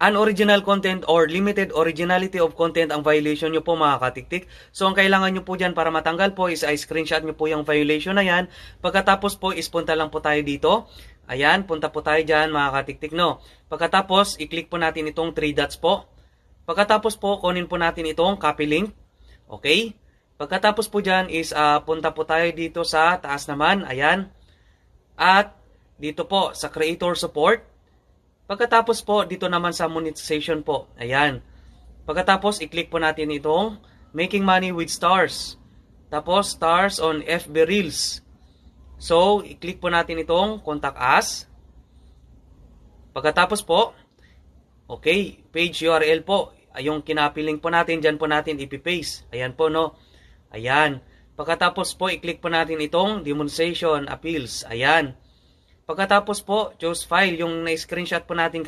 unoriginal content or limited originality of content ang violation nyo po mga katiktik. So ang kailangan nyo po dyan para matanggal po is screenshot nyo po yung violation na yan. Pagkatapos po is punta lang po tayo dito. Ayan, punta po tayo dyan mga katiktik, no. Pagkatapos, i-click po natin itong 3 dots po. Pagkatapos po, kunin po natin itong copy link. Okay? Pagkatapos po dyan is punta po tayo dito sa taas naman. Ayan. At dito po sa creator support. Pagkatapos po, dito naman sa monetization po. Ayan. Pagkatapos, i-click po natin itong making money with stars. Tapos, stars on FB Reels. So, i-click po natin itong contact us. Pagkatapos po, okay, page URL po. Yung kinapiling po natin, dyan po natin ipipaste. Ayan po, no? Ayan. Pagkatapos po, i-click po natin itong demonstration appeals. Ayan. Pagkatapos po, choose file, yung na-screenshot po natin